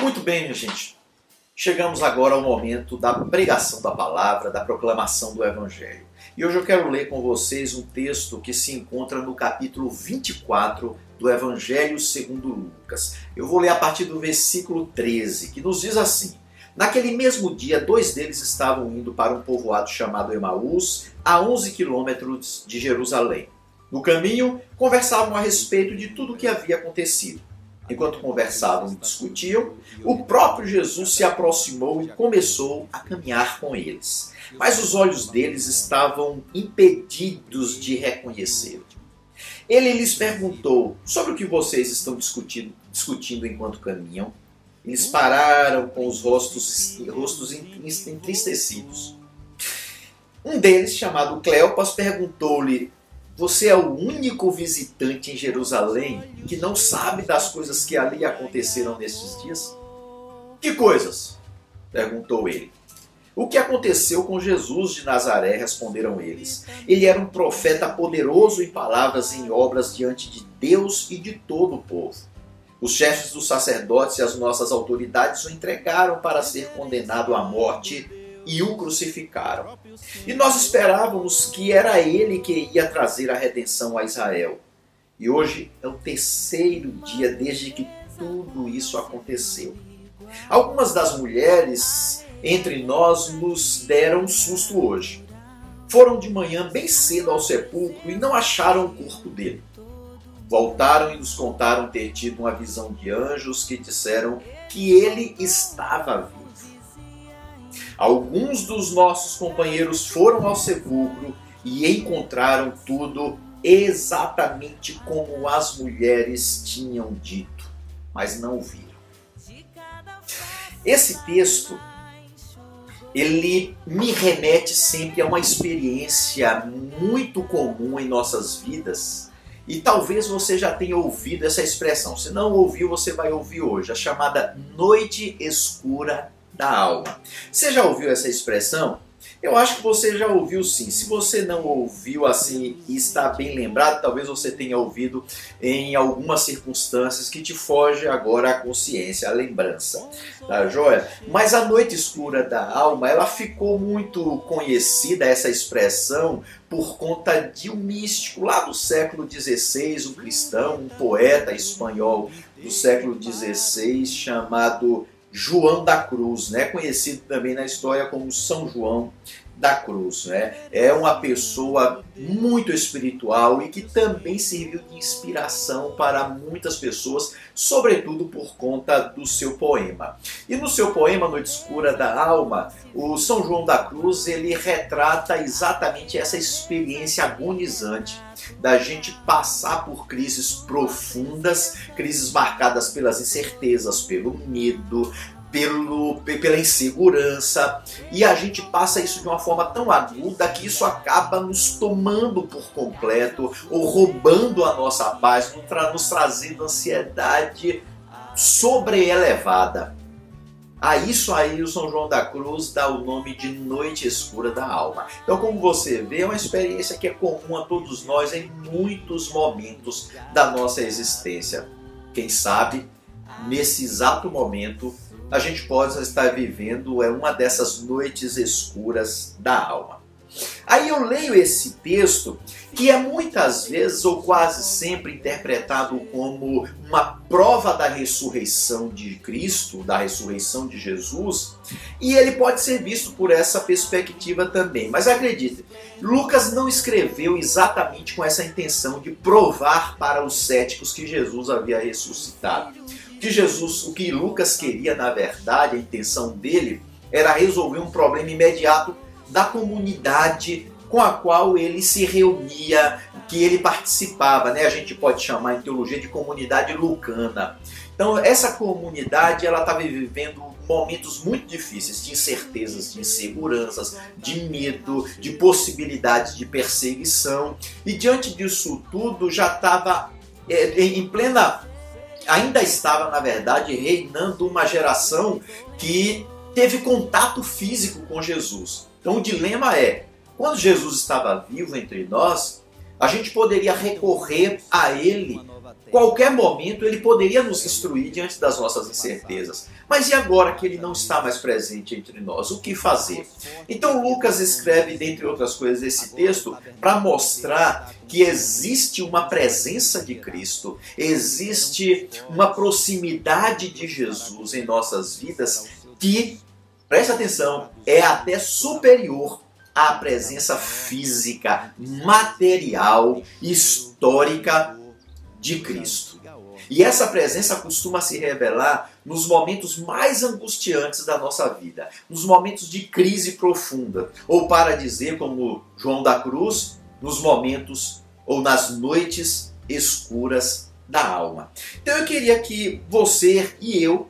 Muito bem, minha gente. Chegamos agora ao momento da pregação da palavra, da proclamação do Evangelho. E hoje eu quero ler com vocês um texto que se encontra no capítulo 24 do Evangelho segundo Lucas. Eu vou ler a partir do versículo 13, que nos diz assim: Naquele mesmo dia, 2 deles estavam indo para um povoado chamado Emaús, a 11 quilômetros de Jerusalém. No caminho, conversavam a respeito de tudo o que havia acontecido. Enquanto conversavam e discutiam, o próprio Jesus se aproximou e começou a caminhar com eles. Mas os olhos deles estavam impedidos de reconhecê-lo. Ele lhes perguntou: sobre o que vocês estão discutindo enquanto caminham? Eles pararam com os rostos entristecidos. Um deles, chamado Cleopas, perguntou-lhe: Você é o único visitante em Jerusalém que não sabe das coisas que ali aconteceram nestes dias? Que coisas? Perguntou ele. O que aconteceu com Jesus de Nazaré, responderam eles. Ele era um profeta poderoso em palavras e em obras diante de Deus e de todo o povo. Os chefes dos sacerdotes e as nossas autoridades o entregaram para ser condenado à morte e o crucificaram. E nós esperávamos que era ele que ia trazer a redenção a Israel. E hoje é o 3º dia desde que tudo isso aconteceu. Algumas das mulheres entre nós nos deram um susto hoje. Foram de manhã bem cedo ao sepulcro e não acharam o corpo dele. Voltaram e nos contaram ter tido uma visão de anjos que disseram que ele estava vivo. Alguns dos nossos companheiros foram ao sepulcro e encontraram tudo exatamente como as mulheres tinham dito, mas não o viram. Esse texto, ele me remete sempre a uma experiência muito comum em nossas vidas, e talvez você já tenha ouvido essa expressão. Se não ouviu, você vai ouvir hoje, a chamada noite escura da alma. Você já ouviu essa expressão? Eu acho que você já ouviu sim. Se você não ouviu assim e está bem lembrado, talvez você tenha ouvido em algumas circunstâncias que te foge agora a consciência, a lembrança, tá joia? Mas a noite escura da alma, ela ficou muito conhecida, essa expressão, por conta de um místico lá do século XVI, um cristão, um poeta espanhol do século XVI chamado João da Cruz, né? Conhecido também na história como São João da Cruz, né? É uma pessoa muito espiritual e que também serviu de inspiração para muitas pessoas, sobretudo por conta do seu poema. E no seu poema Noite Escura da Alma, o São João da Cruz, ele retrata exatamente essa experiência agonizante da gente passar por crises profundas, crises marcadas pelas incertezas, pelo medo, pela insegurança, e a gente passa isso de uma forma tão aguda que isso acaba nos tomando por completo ou roubando a nossa paz, nos trazendo ansiedade sobreelevada. A isso aí o São João da Cruz dá o nome de Noite Escura da Alma. Então, como você vê, é uma experiência que é comum a todos nós em muitos momentos da nossa existência. Quem sabe, nesse exato momento, a gente pode estar vivendo uma dessas noites escuras da alma. Aí eu leio esse texto, que é muitas vezes ou quase sempre interpretado como uma prova da ressurreição de Cristo, da ressurreição de Jesus, e ele pode ser visto por essa perspectiva também. Mas acredite, Lucas não escreveu exatamente com essa intenção de provar para os céticos que Jesus havia ressuscitado. O que Lucas queria, na verdade, a intenção dele era resolver um problema imediato da comunidade com a qual ele se reunia, que ele participava, né? A gente pode chamar em teologia de comunidade lucana. Então essa comunidade ela estava vivendo momentos muito difíceis, de incertezas, de inseguranças, de medo, de possibilidades de perseguição, e diante disso tudo já estava ainda estava, na verdade, reinando uma geração que teve contato físico com Jesus. Então o dilema é, quando Jesus estava vivo entre nós, a gente poderia recorrer a ele qualquer momento ele poderia nos instruir diante das nossas incertezas. Mas e agora que ele não está mais presente entre nós? O que fazer? Então Lucas escreve, dentre outras coisas, esse texto para mostrar que existe uma presença de Cristo, existe uma proximidade de Jesus em nossas vidas que, preste atenção, é até superior à presença física, material, histórica de Cristo. E essa presença costuma se revelar nos momentos mais angustiantes da nossa vida, nos momentos de crise profunda, ou para dizer como João da Cruz, nos momentos ou nas noites escuras da alma. Então eu queria que você e eu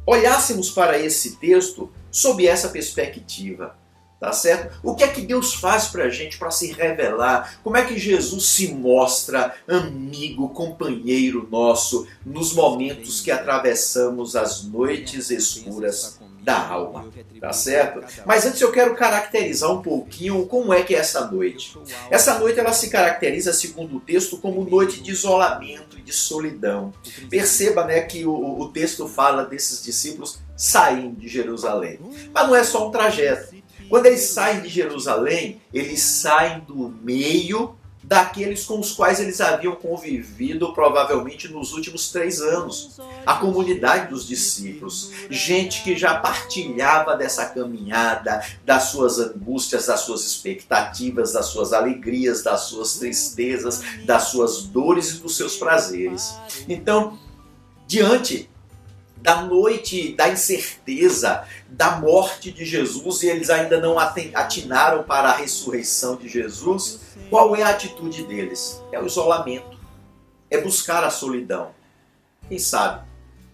olhássemos para esse texto sob essa perspectiva. Tá certo? O que é que Deus faz para a gente para se revelar? Como é que Jesus se mostra amigo, companheiro nosso nos momentos que atravessamos as noites escuras da alma? Tá certo? Mas antes eu quero caracterizar um pouquinho como é que é essa noite. Essa noite ela se caracteriza, segundo o texto, como noite de isolamento e de solidão. Perceba, né, que o texto fala desses discípulos saindo de Jerusalém. Mas não é só um trajeto. Quando eles saem de Jerusalém, eles saem do meio daqueles com os quais eles haviam convivido provavelmente nos últimos 3 anos. A comunidade dos discípulos, gente que já partilhava dessa caminhada, das suas angústias, das suas expectativas, das suas alegrias, das suas tristezas, das suas dores e dos seus prazeres. Então, diante da noite, da incerteza, da morte de Jesus, e eles ainda não atinaram para a ressurreição de Jesus, qual é a atitude deles? É o isolamento, é buscar a solidão. Quem sabe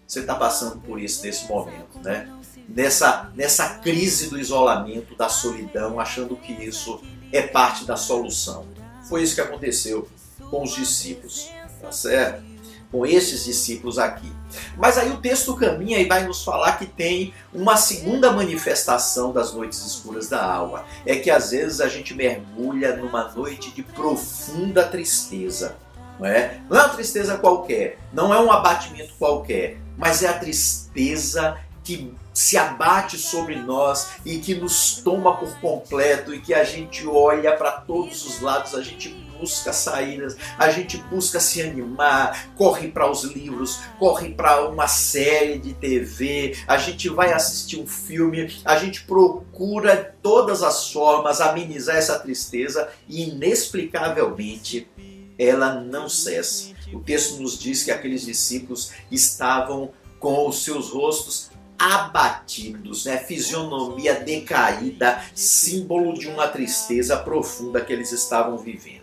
você está passando por isso nesse momento, né? Nessa crise do isolamento, da solidão, achando que isso é parte da solução. Foi isso que aconteceu com os discípulos, tá certo? Com esses discípulos aqui. Mas aí o texto caminha e vai nos falar que tem uma segunda manifestação das noites escuras da alma. É que às vezes a gente mergulha numa noite de profunda tristeza. Não é uma tristeza qualquer, não é um abatimento qualquer, mas é a tristeza que se abate sobre nós e que nos toma por completo e que a gente olha para todos os lados, a gente busca saídas, a gente busca se animar, corre para os livros, corre para uma série de TV, a gente vai assistir um filme, a gente procura todas as formas amenizar essa tristeza e inexplicavelmente ela não cessa. O texto nos diz que aqueles discípulos estavam com os seus rostos abatidos, né? Fisionomia decaída, símbolo de uma tristeza profunda que eles estavam vivendo.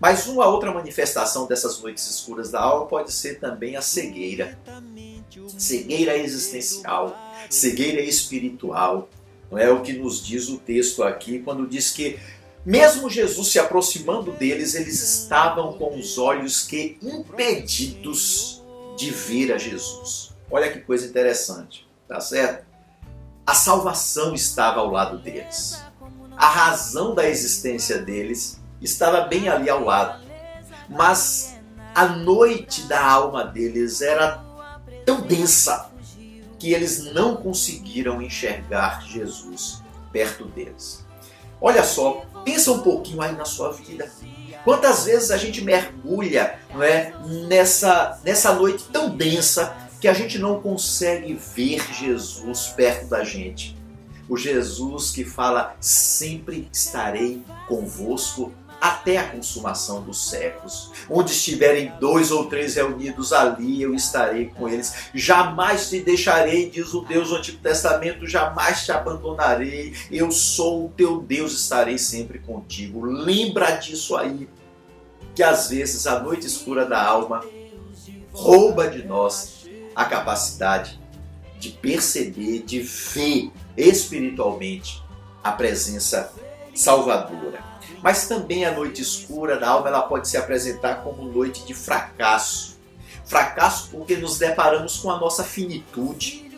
Mas uma outra manifestação dessas noites escuras da alma pode ser também a cegueira. Cegueira existencial, cegueira espiritual. Não é o que nos diz o texto aqui, quando diz que mesmo Jesus se aproximando deles, eles estavam com os olhos que impedidos de ver a Jesus. Olha que coisa interessante, tá certo? A salvação estava ao lado deles. A razão da existência deles estava bem ali ao lado. Mas a noite da alma deles era tão densa que eles não conseguiram enxergar Jesus perto deles. Olha só, pensa um pouquinho aí na sua vida. Quantas vezes a gente mergulha, não é, nessa noite tão densa que a gente não consegue ver Jesus perto da gente. O Jesus que fala, sempre estarei convosco até a consumação dos séculos. Onde estiverem 2 ou 3 reunidos, ali eu estarei com eles. Jamais te deixarei, diz o Deus do Antigo Testamento, jamais te abandonarei. Eu sou o teu Deus, estarei sempre contigo. Lembra disso aí, que às vezes a noite escura da alma rouba de nós a capacidade de perceber, de ver espiritualmente a presença salvadora. Mas também a noite escura da alma ela pode se apresentar como noite de fracasso. Fracasso porque nos deparamos com a nossa finitude,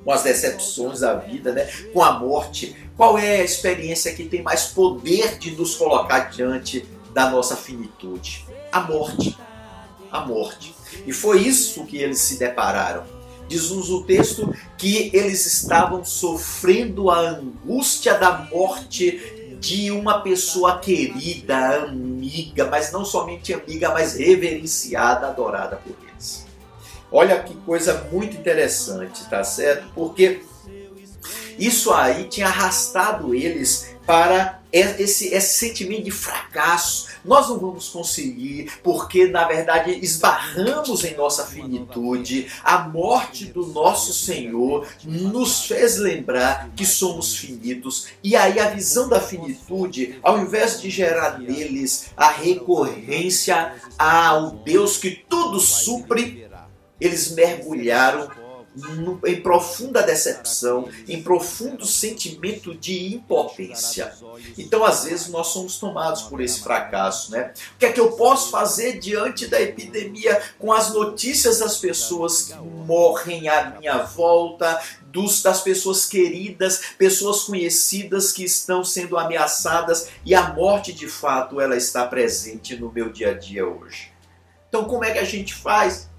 com as decepções da vida, né? Com a morte. Qual é a experiência que tem mais poder de nos colocar diante da nossa finitude? A morte. a morte. E foi isso que eles se depararam. Diz-nos o texto que eles estavam sofrendo a angústia da morte de uma pessoa querida, amiga, mas não somente amiga, mas reverenciada, adorada por eles. Olha que coisa muito interessante, tá certo? Porque isso aí tinha arrastado eles para esse sentimento de fracasso. Nós não vamos conseguir, porque na verdade esbarramos em nossa finitude. A morte do nosso Senhor nos fez lembrar que somos finitos. E aí a visão da finitude, ao invés de gerar neles a recorrência ao Deus que tudo supre, eles mergulharam em profunda decepção, em profundo sentimento de impotência. Então, às vezes, nós somos tomados por esse fracasso, né? O que é que eu posso fazer diante da epidemia, com as notícias das pessoas que morrem à minha volta, das pessoas queridas, pessoas conhecidas que estão sendo ameaçadas, e a morte, de fato, ela está presente no meu dia a dia hoje. Então, como é que a gente faz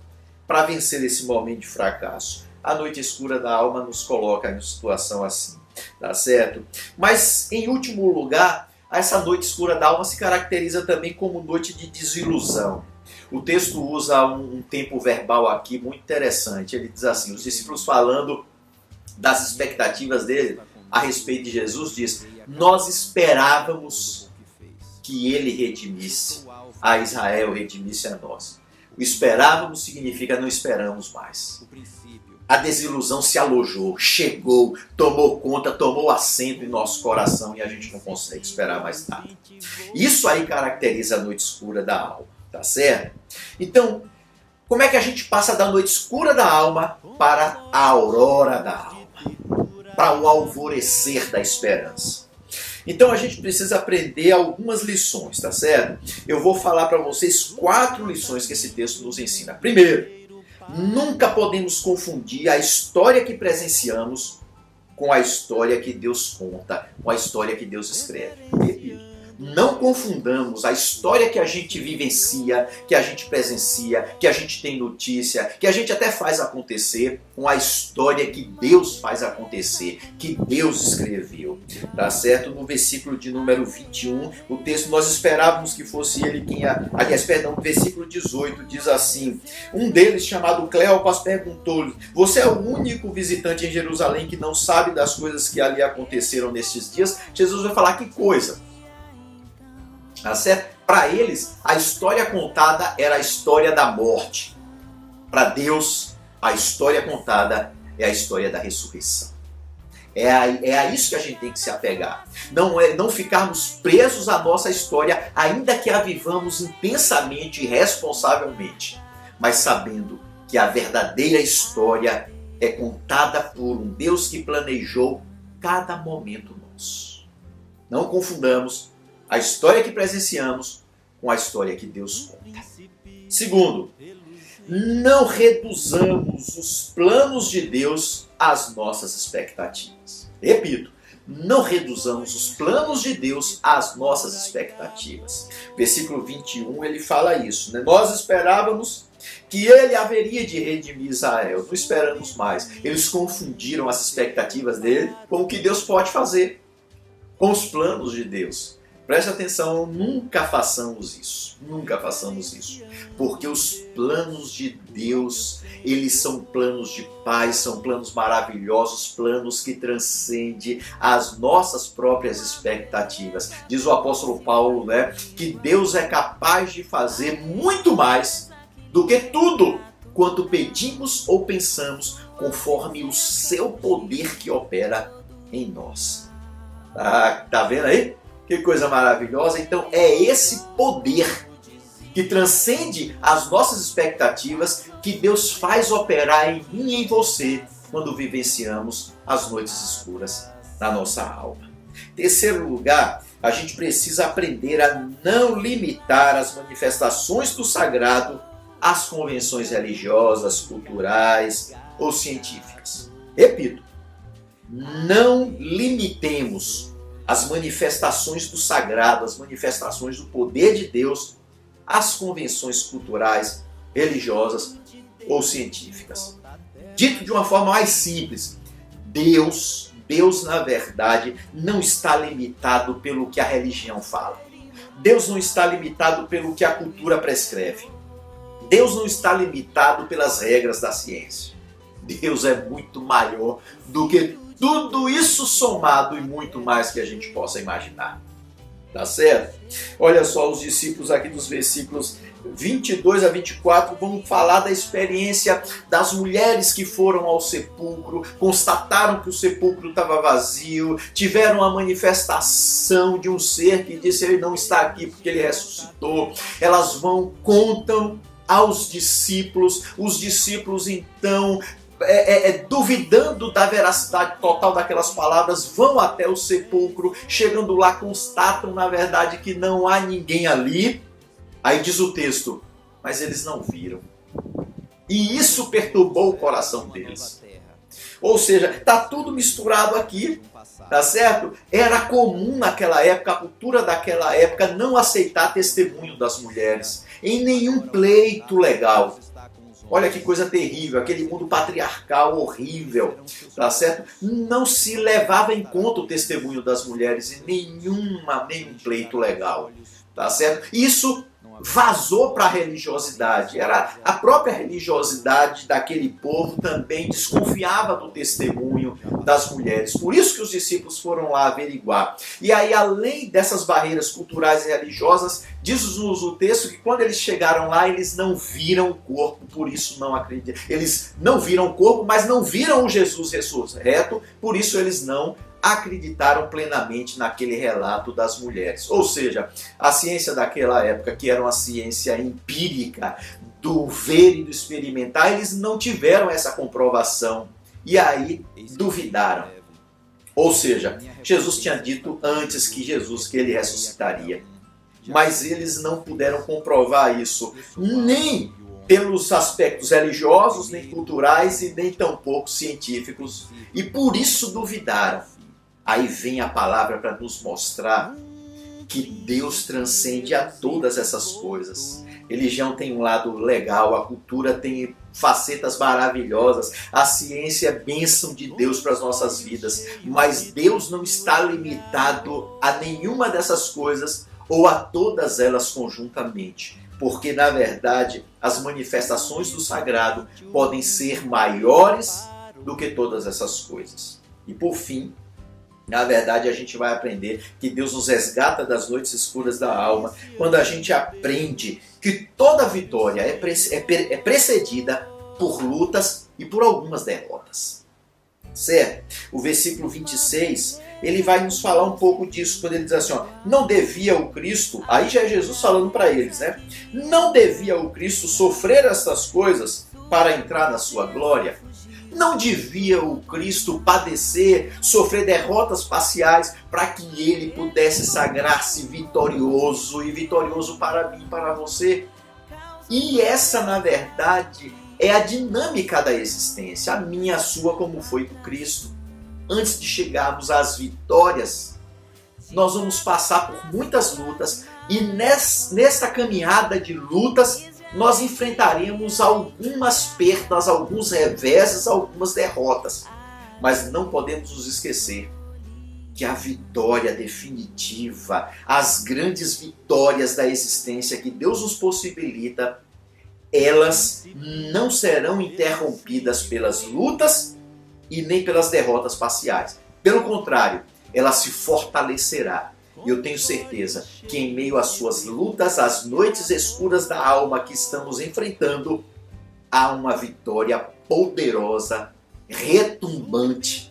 para vencer esse momento de fracasso? A noite escura da alma nos coloca em situação assim, tá certo? Mas, em último lugar, essa noite escura da alma se caracteriza também como noite de desilusão. O texto usa um tempo verbal aqui muito interessante. Ele diz assim, os discípulos falando das expectativas dele a respeito de Jesus, diz: nós esperávamos que ele redimisse a Israel, redimisse a nós. O esperávamos significa não esperamos mais. A desilusão se alojou, chegou, tomou conta, tomou assento em nosso coração e a gente não consegue esperar mais nada. Isso aí caracteriza a noite escura da alma, tá certo? Então, como é que a gente passa da noite escura da alma para a aurora da alma? Para o alvorecer da esperança. Então a gente precisa aprender algumas lições, tá certo? Eu vou falar para vocês 4 lições que esse texto nos ensina. Primeiro, nunca podemos confundir a história que presenciamos com a história que Deus conta, com a história que Deus escreve. Repito, não confundamos a história que a gente vivencia, que a gente presencia, que a gente tem notícia, que a gente até faz acontecer, com a história que Deus faz acontecer, que Deus escreveu. Tá certo? No versículo de número 21, o texto, nós esperávamos que fosse ele quem... Aliás, perdão, no versículo 18 diz assim: um deles, chamado Cleopas, perguntou-lhe: você é o único visitante em Jerusalém que não sabe das coisas que ali aconteceram nestes dias? Jesus vai falar: que coisa? Tá certo? Para eles, a história contada era a história da morte. Para Deus, a história contada é a história da ressurreição. É a isso que a gente tem que se apegar. Não ficarmos presos à nossa história, ainda que a vivamos intensamente e responsavelmente, mas sabendo que a verdadeira história é contada por um Deus que planejou cada momento nosso. Não confundamos a história que presenciamos com a história que Deus conta. Segundo, não reduzamos os planos de Deus às nossas expectativas. Repito, não reduzamos os planos de Deus às nossas expectativas. Versículo 21, ele fala isso, né? Nós esperávamos que ele haveria de redimir Israel. Não esperamos mais. Eles confundiram as expectativas dele com o que Deus pode fazer, com os planos de Deus. Preste atenção, nunca façamos isso. Nunca façamos isso. Porque os planos de Deus, eles são planos de paz, são planos maravilhosos, planos que transcendem as nossas próprias expectativas. Diz o apóstolo Paulo, né, que Deus é capaz de fazer muito mais do que tudo quanto pedimos ou pensamos, conforme o seu poder que opera em nós. Tá vendo aí? Que coisa maravilhosa. Então é esse poder que transcende as nossas expectativas que Deus faz operar em mim e em você quando vivenciamos as noites escuras da nossa alma. Terceiro lugar, a gente precisa aprender a não limitar as manifestações do sagrado às convenções religiosas, culturais ou científicas. Repito, não limitemos as manifestações do sagrado, as manifestações do poder de Deus, as convenções culturais religiosas ou científicas. Dito de uma forma mais simples, Deus na verdade não está limitado pelo que a religião fala. Deus não está limitado pelo que a cultura prescreve. Deus não está limitado pelas regras da ciência. Deus é muito maior do que tudo isso somado e muito mais que a gente possa imaginar. Tá certo? Olha só, os discípulos aqui dos versículos 22 a 24 vão falar da experiência das mulheres que foram ao sepulcro, constataram que o sepulcro estava vazio, tiveram a manifestação de um ser que disse: ele não está aqui porque ele ressuscitou. Elas vão, contam aos discípulos, os discípulos então, duvidando da veracidade total daquelas palavras, vão até o sepulcro, chegando lá constatam na verdade que não há ninguém ali. Aí diz o texto, mas eles não viram. E isso perturbou o coração deles. Ou seja, está tudo misturado aqui, tá certo? Era comum naquela época, a cultura daquela época, não aceitar testemunho das mulheres em nenhum pleito legal. Olha que coisa terrível, aquele mundo patriarcal horrível, tá certo? Não se levava em conta o testemunho das mulheres em nenhum pleito legal, tá certo? Isso vazou para a religiosidade. Era a própria religiosidade daquele povo também desconfiava do testemunho das mulheres. Por isso que os discípulos foram lá averiguar. E aí, além dessas barreiras culturais e religiosas, diz-nos o texto que quando eles chegaram lá, eles não viram o corpo, por isso não acreditam. Eles não viram o corpo, mas não viram o Jesus ressurreto, por isso eles não acreditaram plenamente naquele relato das mulheres. Ou seja, a ciência daquela época, que era uma ciência empírica, do ver e do experimentar, eles não tiveram essa comprovação. E aí duvidaram. Ou seja, Jesus tinha dito antes que ele ressuscitaria. Mas eles não puderam comprovar isso, nem pelos aspectos religiosos, nem culturais e nem tampouco científicos. E por isso duvidaram. Aí vem a palavra para nos mostrar que Deus transcende a todas essas coisas. Religião tem um lado legal, a cultura tem facetas maravilhosas, a ciência é bênção de Deus para as nossas vidas, mas Deus não está limitado a nenhuma dessas coisas ou a todas elas conjuntamente, porque na verdade as manifestações do sagrado podem ser maiores do que todas essas coisas. E por fim, na verdade, a gente vai aprender que Deus nos resgata das noites escuras da alma quando a gente aprende que toda vitória é precedida por lutas e por algumas derrotas. Certo? O versículo 26, ele vai nos falar um pouco disso, quando ele diz assim, ó, não devia o Cristo, aí já é Jesus falando para eles, né? Não devia o Cristo sofrer estas coisas para entrar na sua glória? Não devia o Cristo padecer, sofrer derrotas parciais para que ele pudesse sagrar-se vitorioso e vitorioso para mim e para você? E essa, na verdade, é a dinâmica da existência, a minha, a sua, como foi do Cristo. Antes de chegarmos às vitórias, nós vamos passar por muitas lutas e nesta caminhada de lutas, nós enfrentaremos algumas perdas, alguns reveses, algumas derrotas. Mas não podemos nos esquecer que a vitória definitiva, as grandes vitórias da existência que Deus nos possibilita, elas não serão interrompidas pelas lutas e nem pelas derrotas parciais. Pelo contrário, ela se fortalecerá. E eu tenho certeza que em meio às suas lutas, às noites escuras da alma que estamos enfrentando, há uma vitória poderosa, retumbante,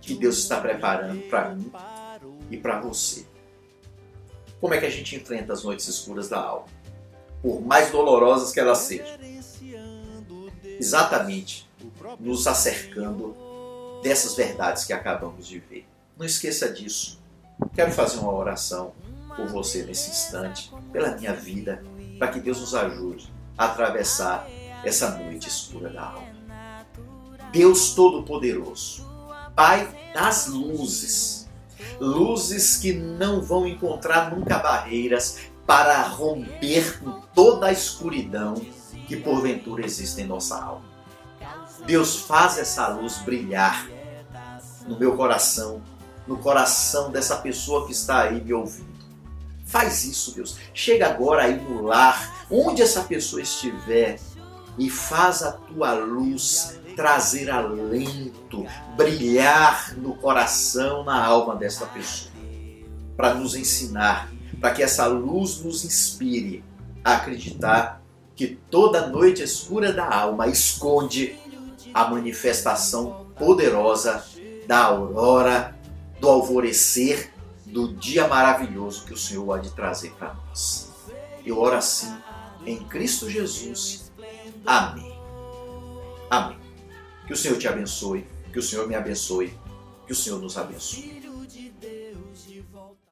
que Deus está preparando para mim e para você. Como é que a gente enfrenta as noites escuras da alma? Por mais dolorosas que elas sejam. Exatamente nos acercando dessas verdades que acabamos de ver. Não esqueça disso. Quero fazer uma oração por você nesse instante, pela minha vida, para que Deus nos ajude a atravessar essa noite escura da alma. Deus Todo-Poderoso, Pai das luzes, luzes que não vão encontrar nunca barreiras para romper com toda a escuridão, que porventura existe em nossa alma. Deus, faz essa luz brilhar no meu coração, no coração dessa pessoa que está aí me ouvindo. Faz isso, Deus. Chega agora aí no lar, onde essa pessoa estiver, e faz a tua luz trazer alento, brilhar no coração, na alma desta pessoa, para nos ensinar, para que essa luz nos inspire a acreditar que toda noite escura da alma esconde a manifestação poderosa da aurora, do alvorecer, do dia maravilhoso que o Senhor há de trazer para nós. Eu oro assim, em Cristo Jesus. Amém. Amém. Que o Senhor te abençoe, que o Senhor me abençoe, que o Senhor nos abençoe.